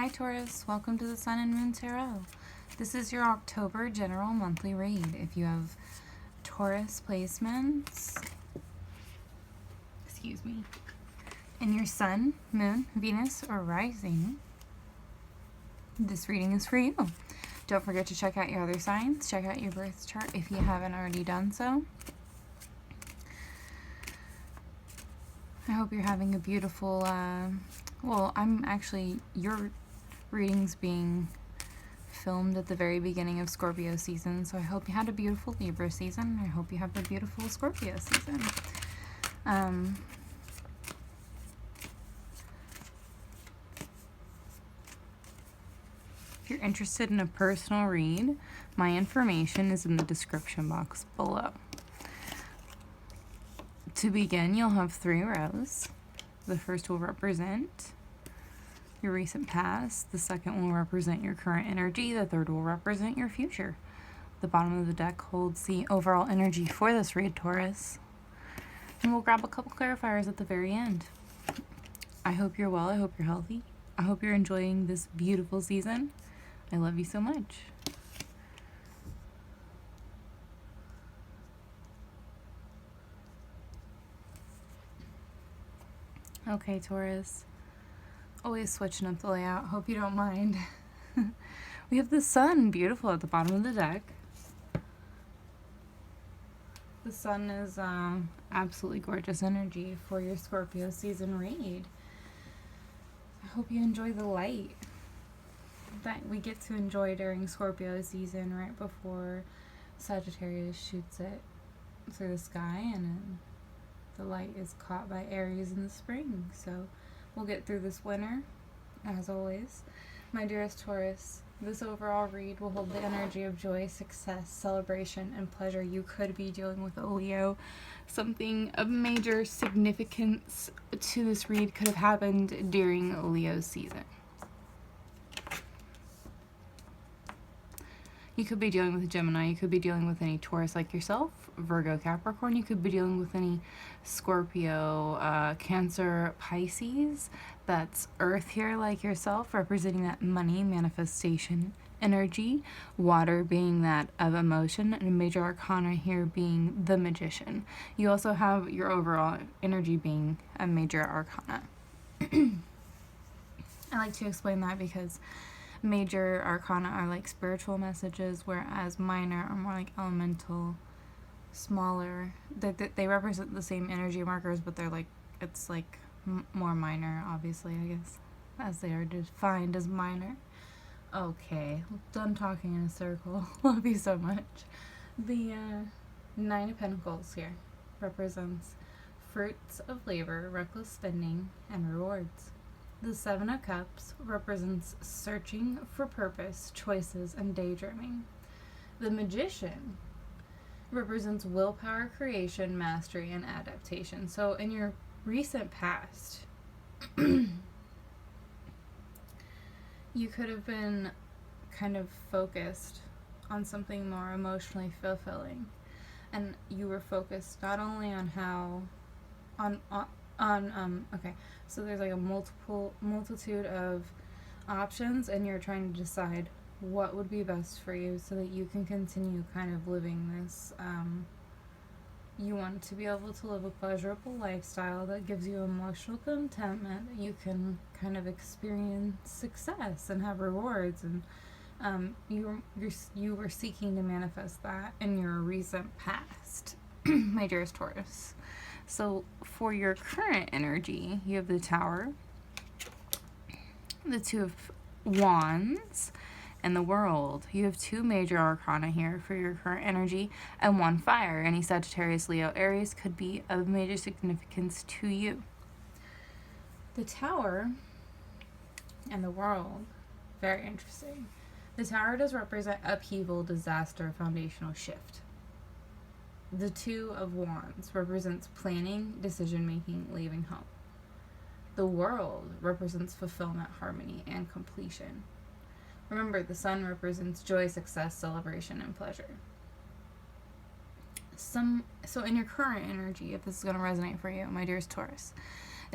Hi Taurus, welcome to the Sun and Moon Tarot. This is your October general monthly read. If you have Taurus placements, in your Sun, Moon, Venus, or Rising, this reading is for you. Don't forget to check out your other signs. Check out your birth chart if you haven't already done so. I hope you're having a beautiful, your reading's being filmed at the very beginning of Scorpio season, so I hope you had a beautiful Libra season. I hope you have a beautiful Scorpio season. If you're interested in a personal read, my information is in the description box below. To begin, you'll have 3 rows. The first will represent your recent past, the second will represent your current energy, the third will represent your future. The bottom of the deck holds the overall energy for this read, Taurus. And we'll grab a couple clarifiers at the very end. I hope you're well, I hope you're healthy. I hope you're enjoying this beautiful season. I love you so much. Okay, Taurus. Always switching up the layout. Hope you don't mind. We have the Sun, beautiful, at the bottom of the deck. The Sun is absolutely gorgeous energy for your Scorpio season read. I hope you enjoy the light that we get to enjoy during Scorpio season right before Sagittarius shoots it through the sky, and then the light is caught by Aries in the spring. So we'll get through this winter, as always. My dearest Taurus, this overall read will hold the energy of joy, success, celebration, and pleasure. You could be dealing with a Leo. Something of major significance to this read could have happened during Leo's season. You could be dealing with a Gemini. You could be dealing with any Taurus like yourself, Virgo, Capricorn. You could be dealing with any Scorpio, Cancer, Pisces. That's Earth here like yourself, representing that money, manifestation, energy. Water being that of emotion, and a major arcana here being the Magician. You also have your overall energy being a major arcana. I like to explain that because major arcana are like spiritual messages, whereas minor are more like elemental, smaller. They represent the same energy markers, but they're like, it's like more minor, obviously, I guess, as they are defined as minor. Okay, done talking in a circle. Love you so much. The 9 of Pentacles here represents fruits of labor, reckless spending, and rewards. The 7 of Cups represents searching for purpose, choices, and daydreaming. The Magician represents willpower, creation, mastery, and adaptation. So in your recent past, you could have been kind of focused on something more emotionally fulfilling. And you were focused not only on how, so there's like a multitude of options, and you're trying to decide what would be best for you so that you can continue kind of living this. You want to be able to live a pleasurable lifestyle that gives you emotional contentment, that you can kind of experience success and have rewards, and you were seeking to manifest that in your recent past, my dearest Taurus. So for your current energy, you have the Tower, the 2 of Wands, and the World. You have 2 major arcana here for your current energy, and 1 fire. Any Sagittarius, Leo, Aries could be of major significance to you. The Tower and the World, very interesting. The Tower does represent upheaval, disaster, foundational shift. The 2 of Wands represents planning, decision-making, leaving home. The World represents fulfillment, harmony, and completion. Remember, the Sun represents joy, success, celebration, and pleasure. So in your current energy, if this is going to resonate for you, my dearest Taurus,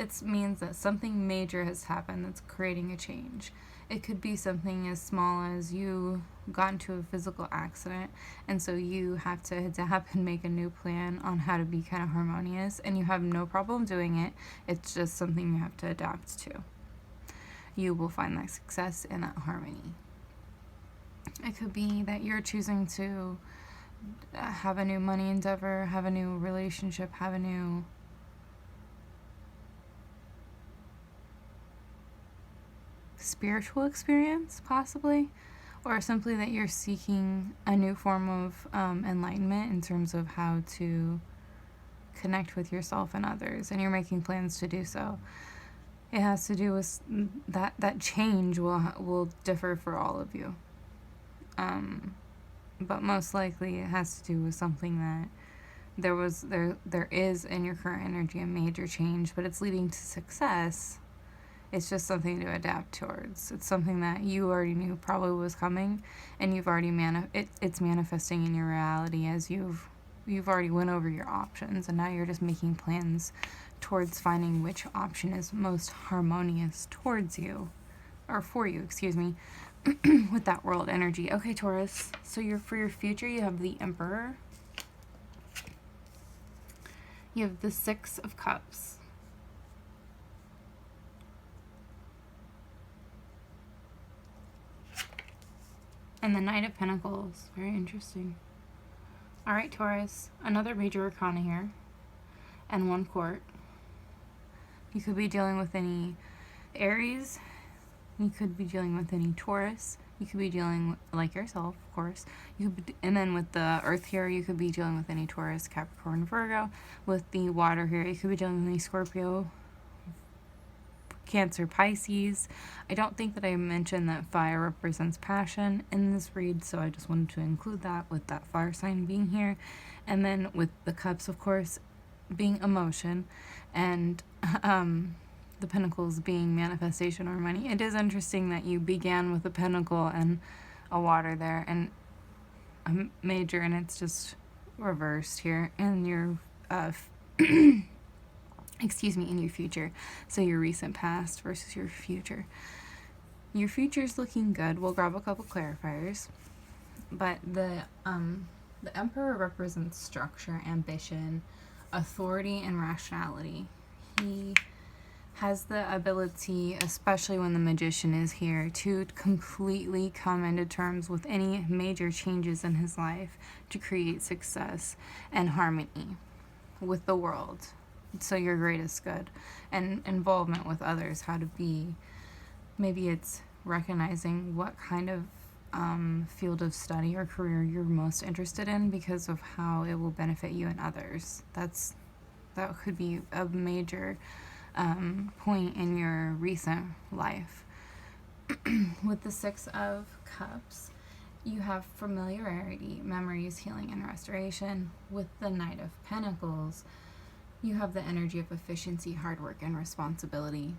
It means that something major has happened that's creating a change. It could be something as small as you got into a physical accident, and so you have to adapt and make a new plan on how to be kind of harmonious, and you have no problem doing it. It's just something you have to adapt to. You will find that success in that harmony. It could be that you're choosing to have a new money endeavor, have a new relationship, have a new spiritual experience, possibly, or simply that you're seeking a new form of enlightenment in terms of how to connect with yourself and others, and you're making plans to do so. It has to do with that change will differ for all of you. But most likely it has to do with something that there is in your current energy a major change, but it's leading to success. It's just something to adapt towards. It's something that you already knew probably was coming, and you've already it's manifesting in your reality as you've already went over your options, and now you're just making plans towards finding which option is most harmonious towards you, or for you, excuse me, with that world energy. Okay, Taurus, so for your future, you have the Emperor. You have the Six of Cups. And the Knight of Pentacles. Very interesting. All right, Taurus, another major arcana here, and one court. You could be dealing with any Aries. You could be dealing with any Taurus. You could be dealing like yourself, of course. And then with the Earth here, you could be dealing with any Taurus, Capricorn, Virgo. With the water here, you could be dealing with any Scorpio, Cancer, Pisces. I don't think that I mentioned that fire represents passion in this read, so I just wanted to include that with that fire sign being here. And then with the cups, of course, being emotion, and the pentacles being manifestation or money. It is interesting that you began with a pentacle and a water there, and a major, and it's just reversed here in your in your future. So your recent past versus your future. Your future's looking good. We'll grab a couple clarifiers. But the Emperor represents structure, ambition, authority, and rationality. He has the ability, especially when the Magician is here, to completely come into terms with any major changes in his life to create success and harmony with the world. So your greatest good and involvement with others, how to be, maybe it's recognizing what kind of field of study or career you're most interested in because of how it will benefit you and others. That could be a major point in your recent life. With the Six of Cups, you have familiarity, memories, healing, and restoration. With the Knight of Pentacles, you have the energy of efficiency, hard work, and responsibility.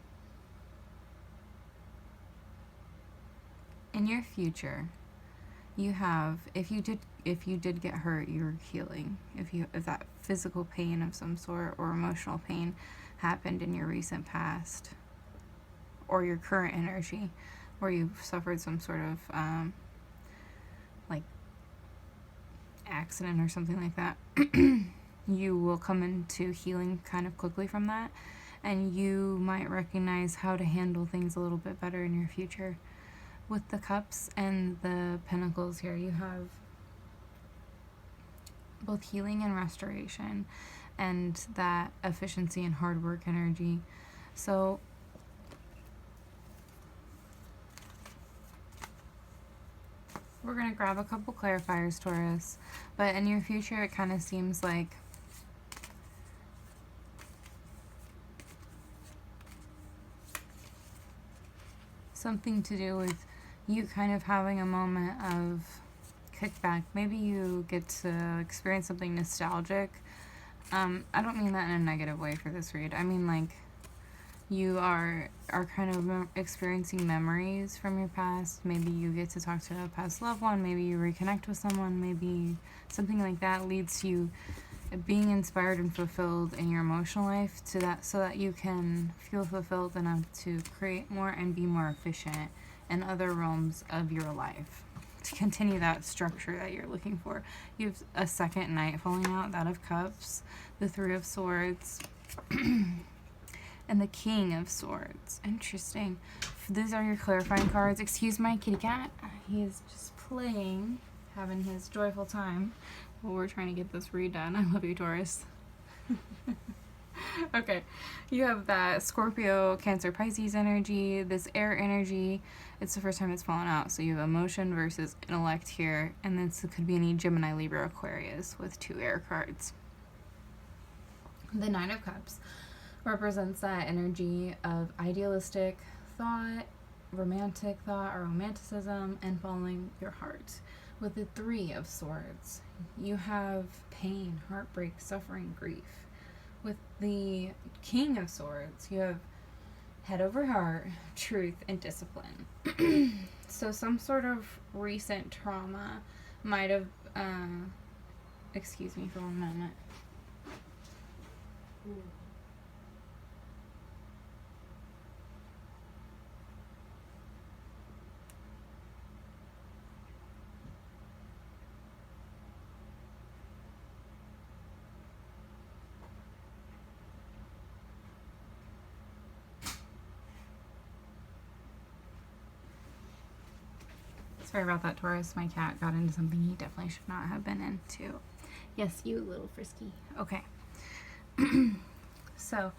In your future, you have, if you did get hurt, you're healing. If that physical pain of some sort or emotional pain happened in your recent past or your current energy, where you've suffered some sort of like accident or something like that, you will come into healing kind of quickly from that, and you might recognize how to handle things a little bit better in your future. With the Cups and the Pentacles here, you have both healing and restoration, and that efficiency and hard work energy. So we're going to grab a couple clarifiers, Taurus, but in your future it kind of seems like something to do with you kind of having a moment of kickback. Maybe you get to experience something nostalgic. I don't mean that in a negative way for this read. I mean like you are kind of experiencing memories from your past. Maybe you get to talk to a past loved one. Maybe you reconnect with someone. Maybe something like that leads to you being inspired and fulfilled in your emotional life so that you can feel fulfilled enough to create more and be more efficient in other realms of your life, to continue that structure that you're looking for. You have a second knight falling out, that of cups, the 3 of swords, and the King of Swords. Interesting. These are your clarifying cards. Excuse my kitty cat. He's just playing, having his joyful time while we're trying to get this read done. I love you, Taurus. Okay. You have that Scorpio, Cancer, Pisces energy, this air energy. It's the first time it's fallen out. So you have emotion versus intellect here. And this could be any Gemini, Libra, Aquarius with 2 air cards. The Nine of Cups represents that energy of idealistic thought, romantic thought or romanticism, and following your heart. With the 3 of Swords, you have pain, heartbreak, suffering, grief. With the King of Swords, you have head over heart, truth, and discipline. So some sort of recent trauma might have, excuse me for one moment. Sorry about that, Taurus. My cat got into something he definitely should not have been into. Yes, you little frisky. Okay. So,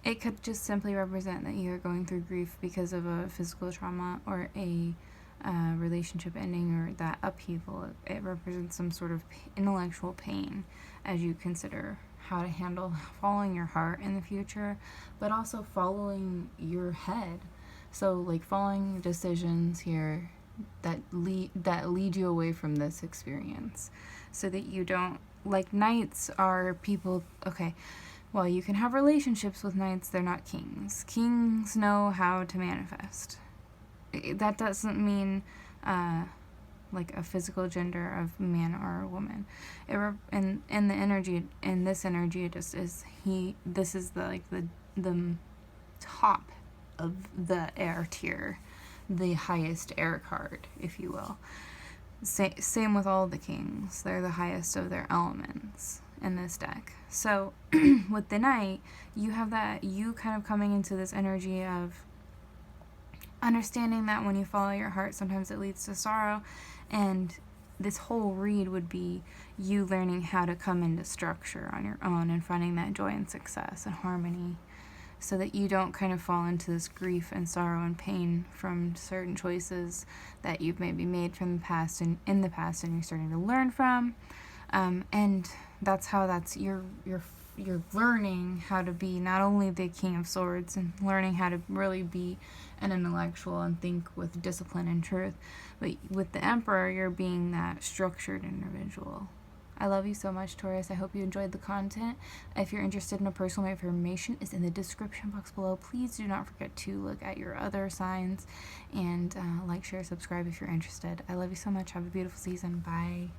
it could just simply represent that you're going through grief because of a physical trauma or a relationship ending or that upheaval. It represents some sort of intellectual pain as you consider how to handle following your heart in the future, but also following your head. So, like, following decisions here that lead you away from this experience, so that you don't, like, knights are people. Okay, well, you can have relationships with knights. They're not kings. Kings know how to manifest. That doesn't mean like a physical gender of man or a woman. In the energy, in this energy, it just is this is the top of the air tier, the highest air card, if you will. Same with all the kings. They're the highest of their elements in this deck. So with the knight, you have that, you kind of coming into this energy of understanding that when you follow your heart, sometimes it leads to sorrow. And this whole read would be you learning how to come into structure on your own and finding that joy and success and harmony, so that you don't kind of fall into this grief and sorrow and pain from certain choices that you've maybe made from the past and in the past, and you're starting to learn from. And that's you're learning how to be not only the King of Swords and learning how to really be an intellectual and think with discipline and truth, but with the Emperor, you're being that structured individual. I love you so much, Taurus. I hope you enjoyed the content. If you're interested in a personal information, is in the description box below. Please do not forget to look at your other signs and like, share, subscribe if you're interested. I love you so much. Have a beautiful season. Bye.